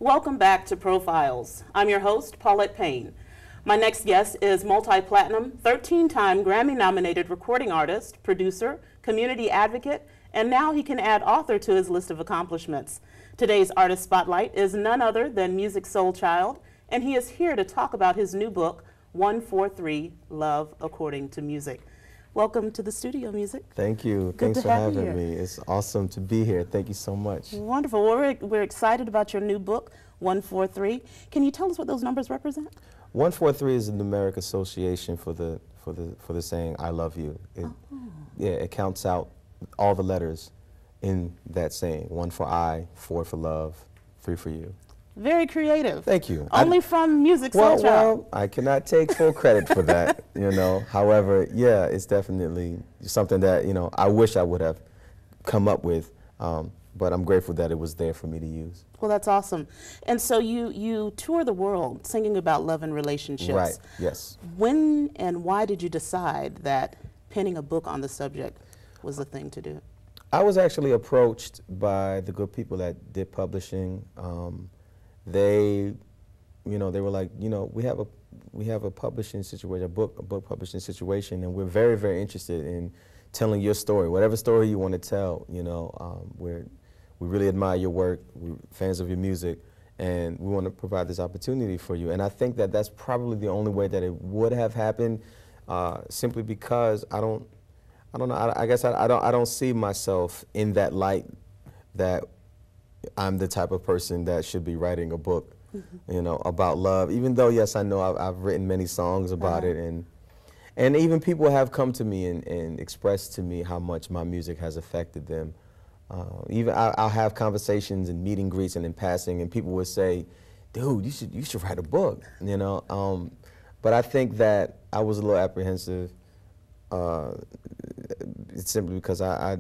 Welcome back to Profiles. I'm your host, Paulette Payne. My next guest is multi-platinum, 13-time Grammy-nominated recording artist, producer, community advocate, and now he can add author to his list of accomplishments. Today's artist spotlight is none other than Musiq Soulchild, and he is here to talk about his new book, 143, Love According to Music. Welcome to the studio, Musiq. Thank you. Thanks for having me. It's awesome to be here. Thank you so much. Wonderful. Well, we're excited about your new book, 143. Can you tell us what those numbers represent? 143 is a numeric association for the saying "I love you." Yeah, it counts out all the letters in that saying. 1 for I, 4 for love, 3 for you. Very creative. Thank you. Only from Musiq Soulchild. Well, I cannot take full credit for that, you know. However, yeah, it's definitely something that, you know, I wish I would have come up with, but I'm grateful that it was there for me to use. Well, that's awesome. And so you tour the world singing about love and relationships. Right, yes. When and why did you decide that penning a book on the subject was the thing to do? I was actually approached by the good people that did publishing. They were like, you know, we have a publishing situation, a book publishing situation, and we're very, very interested in telling your story, whatever story you want to tell. You know, we really admire your work, we're fans of your music, and we want to provide this opportunity for you. And I think that that's probably the only way that it would have happened, simply because I don't know. I guess I don't see myself in that light that I'm the type of person that should be writing a book, you know, about love. Even though, yes, I know I've written many songs about it, and even people have come to me and expressed to me how much my music has affected them. Even I'll have conversations and meet and greets and in passing, and people would say, "Dude, you should write a book," you know. But I think that I was a little apprehensive. It's simply because I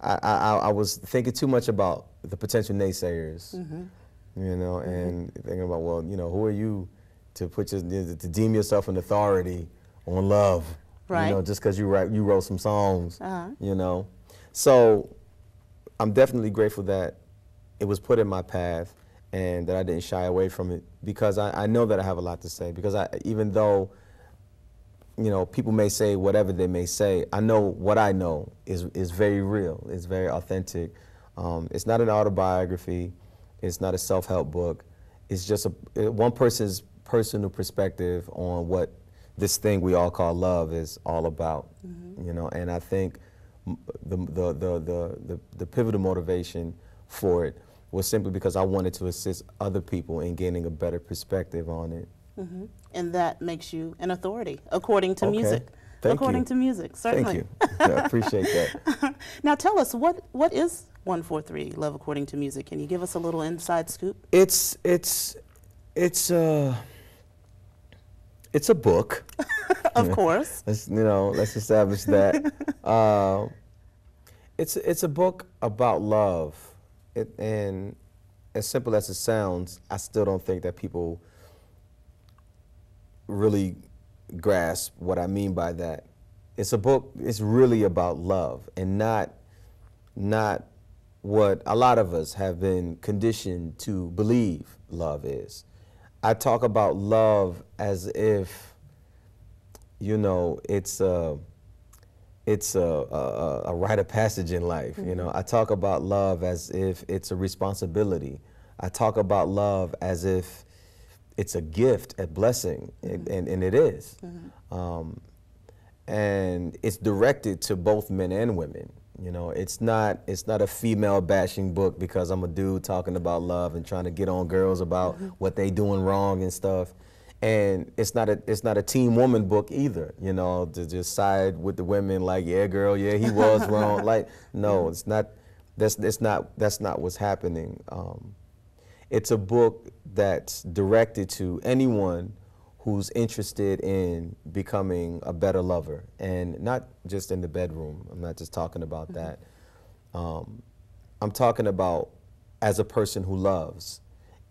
was thinking too much about the potential naysayers, you know, and thinking about, well, you know, who are you to to deem yourself an authority on love, right? You know, just because you wrote some songs, you know. So I'm definitely grateful that it was put in my path and that I didn't shy away from it, because I know that I have a lot to say. Because even though, you know, people may say whatever they may say, I know what I know is very real. It's very authentic. It's not an autobiography. It's not a self-help book. It's just one person's personal perspective on what this thing we all call love is all about. You know, and I think the pivotal motivation for it was simply because I wanted to assist other people in gaining a better perspective on it. And that makes you an authority, according to Musiq. According to Musiq, certainly. Thank you. I appreciate that. Now tell us, what is 143, Love According to Music? Can you give us a little inside scoop? It's a book. Of course. Let's establish that. It's a book about love. And as simple as it sounds, I still don't think that people really grasp what I mean by that. It's a book, it's really about love, and not what a lot of us have been conditioned to believe love is. I talk about love as if, you know, it's a rite of passage in life. You know, I talk about love as if it's a responsibility. I talk about love as if it's a gift, a blessing, and it is. And it's directed to both men and women. You know, it's not a female bashing book because I'm a dude talking about love and trying to get on girls about what they doing wrong and stuff. And it's not a teen woman book either, you know, to just side with the women like, yeah, girl, yeah, he was wrong. Like, no, it's not. That's not what's happening. It's a book that's directed to anyone who's interested in becoming a better lover, and not just in the bedroom. I'm not just talking about that. I'm talking about as a person who loves,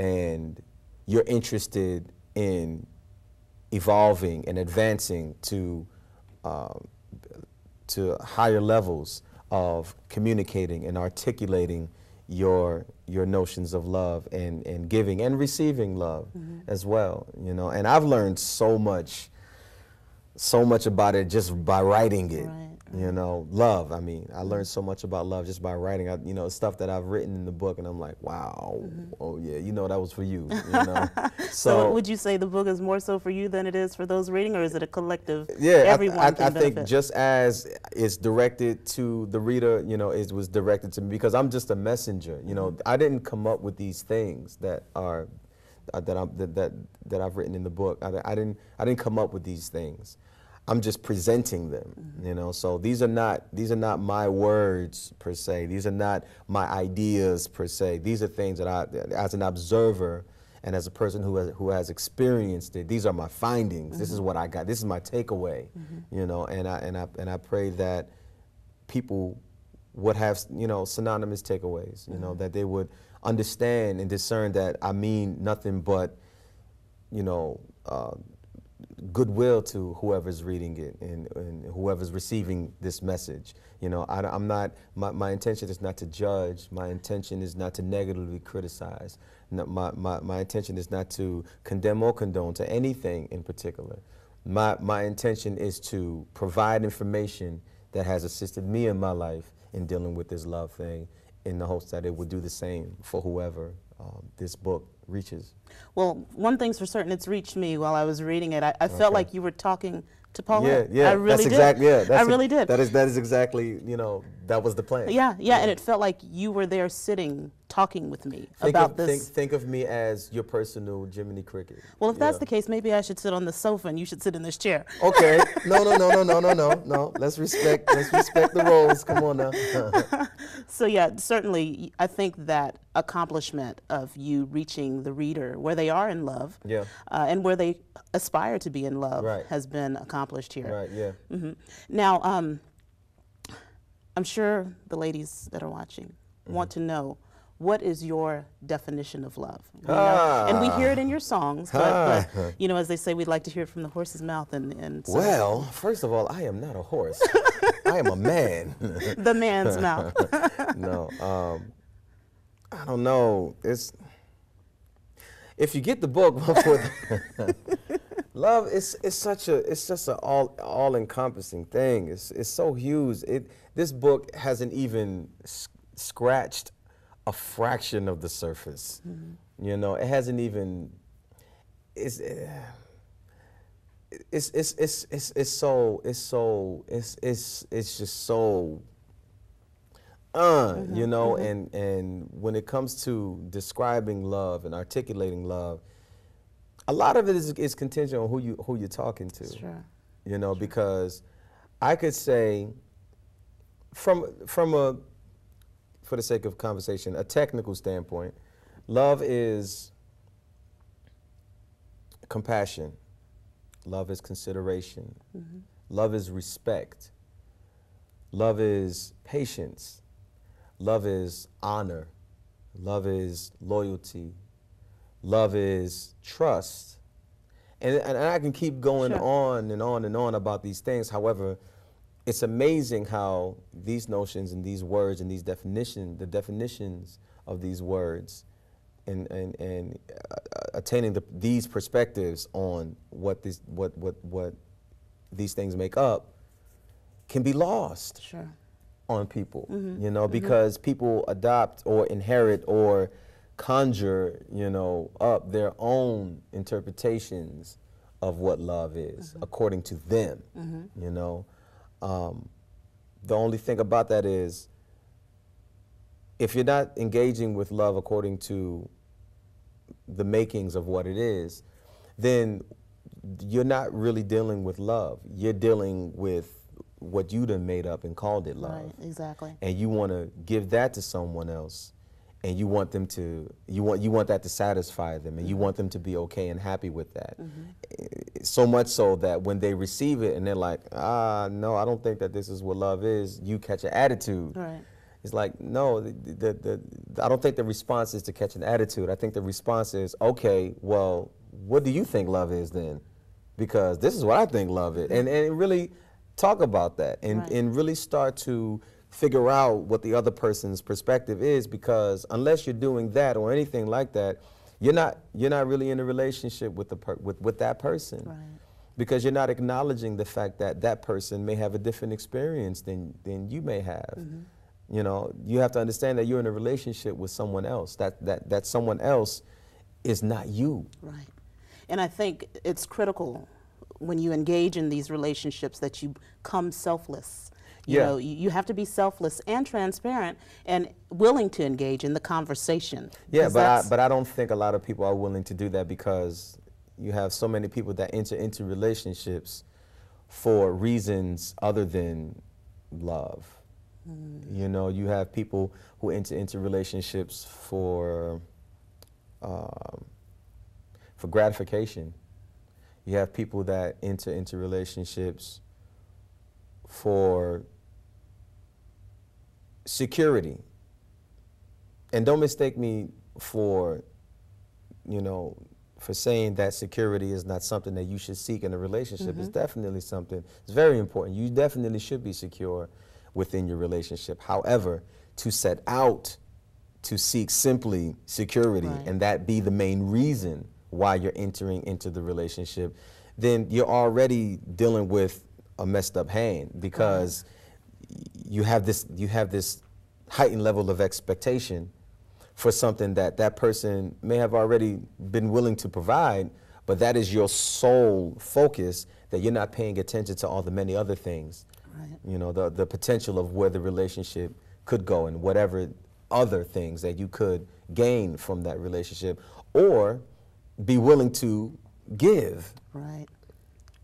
and you're interested in evolving and advancing to higher levels of communicating and articulating your notions of love and giving and receiving love as well, you know. And I've learned so much about it just by writing it. Right. You know, love. I mean, I learned so much about love just by writing. You know, stuff that I've written in the book, and I'm like, wow, oh yeah, you know, that was for you. You know, so would you say the book is more so for you than it is for those reading, or is it a collective? Yeah, everyone I can think benefit? just as it's directed to the reader, you know, it was directed to me because I'm just a messenger. You know, I didn't come up with these things that are that I've written in the book. I didn't come up with these things. I'm just presenting them, you know. So these are not my words per se. These are not my ideas per se. These are things that I, as an observer and as a person who has experienced it, these are my findings. This is what I got. This is my takeaway, you know. And I pray that people would have, you know, synonymous takeaways, you know, that they would understand and discern that I mean nothing but, you know, goodwill to whoever's reading it and whoever's receiving this message. You know, I'm not, my intention is not to judge. My intention is not to negatively criticize. No, my intention is not to condemn or condone to anything in particular. My intention is to provide information that has assisted me in my life in dealing with this love thing, in the hopes that it would do the same for whoever this book reaches. Well, one thing's for certain, it's reached me while I was reading it. I felt like you were talking to Paulette. Yeah, I really did. I really did. That is exactly, you know, that was the plan. Yeah, and it felt like you were there sitting, talking with me about this. Think of me as your personal Jiminy Cricket. Well, if that's the case, maybe I should sit on the sofa and you should sit in this chair. Okay. No. Let's respect the roles. Come on now. So yeah, certainly, I think that accomplishment of you reaching the reader where they are in love, and where they aspire to be in love, has been accomplished here. Right. Yeah. Now, I'm sure the ladies that are watching want to know, what is your definition of love? You know, and we hear it in your songs, but you know, as they say, we'd like to hear it from the horse's mouth. And so. Well, first of all, I am not a horse. I am a man. The man's mouth. No, I don't know. If you get the book, love is just an all-encompassing thing. It's so huge. This book hasn't even scratched a fraction of the surface. You know, it hasn't even. It's just so. You know, and when it comes to describing love and articulating love, a lot of it is contingent on who you're talking to. Sure. You know, because I could say, from a, for the sake of conversation, a technical standpoint, love is compassion. Love is consideration. Love is respect. Love is patience. Love is honor. Love is loyalty. Love is trust. And I can keep going on and on and on about these things. However, it's amazing how these notions and these words and these the definitions of these words and attaining these perspectives on what these things make up can be lost. Sure. On people, you know, because people adopt or inherit or conjure, you know, up their own interpretations of what love is according to them, you know. The only thing about that is, if you're not engaging with love according to the makings of what it is, then you're not really dealing with love. You're dealing with what you done made up and called it love. Right, exactly. And you want to give that to someone else, and you want them to, you want that to satisfy them, and you want them to be okay and happy with that. So much so that when they receive it and they're like, no, I don't think that this is what love is, you catch an attitude. Right. It's like, no, I don't think the response is to catch an attitude. I think the response is, okay, well, what do you think love is then? Because this is what I think love is. And really talk about that and really start to figure out what the other person's perspective is, because unless you're doing that or anything like that, you're not really in a relationship with with that person. Right. Because you're not acknowledging the fact that that person may have a different experience than you may have. Mm-hmm. You know, you have to understand that you're in a relationship with someone else. That someone else is not you. Right. And I think it's critical when you engage in these relationships that you become selfless. You know, you have to be selfless and transparent and willing to engage in the conversation. Yeah, but I don't think a lot of people are willing to do that, because you have so many people that enter into relationships for reasons other than love. You know, you have people who enter into relationships for gratification. You have people that enter into relationships for security. And don't mistake me for, you know, for saying that security is not something that you should seek in a relationship. Mm-hmm. It's definitely something, it's very important. You definitely should be secure within your relationship. However, to set out to seek simply security, right, and that be the main reason why you're entering into the relationship, then you're already dealing with a messed up hand, because you have this heightened level of expectation for something that that person may have already been willing to provide, but that is your sole focus, that you're not paying attention to all the many other things. Right. You know, the potential of where the relationship could go and whatever other things that you could gain from that relationship, or be willing to give. Right.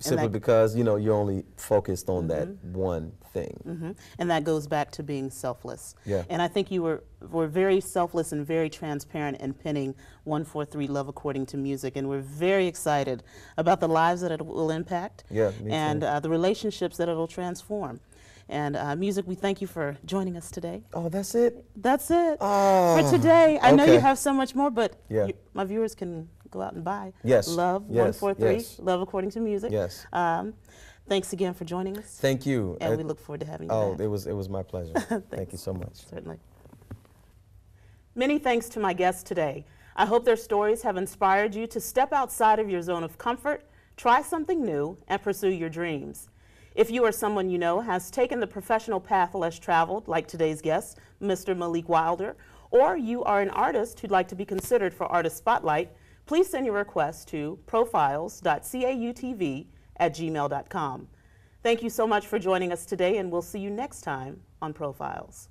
Simply because, you know, you're only focused on that one thing. And that goes back to being selfless. Yeah. And I think you were very selfless and very transparent in penning 143 Love According to Music, and we're very excited about the lives that it will impact, yeah, and the relationships that it will transform. And Musiq, we thank you for joining us today. Oh, that's it? That's it for today. I know you have so much more, but my viewers can go out and buy Love 143, Love According to Music. Yes. Thanks again for joining us. Thank you. And we look forward to having you back. It was my pleasure. Thank you so much. Certainly. Many thanks to my guests today. I hope their stories have inspired you to step outside of your zone of comfort, try something new, and pursue your dreams. If you or someone you know has taken the professional path less traveled, like today's guest, Mr. Malik Wilder, or you are an artist who'd like to be considered for Artist Spotlight, please send your request to profiles.cautv@gmail.com. Thank you so much for joining us today, and we'll see you next time on Profiles.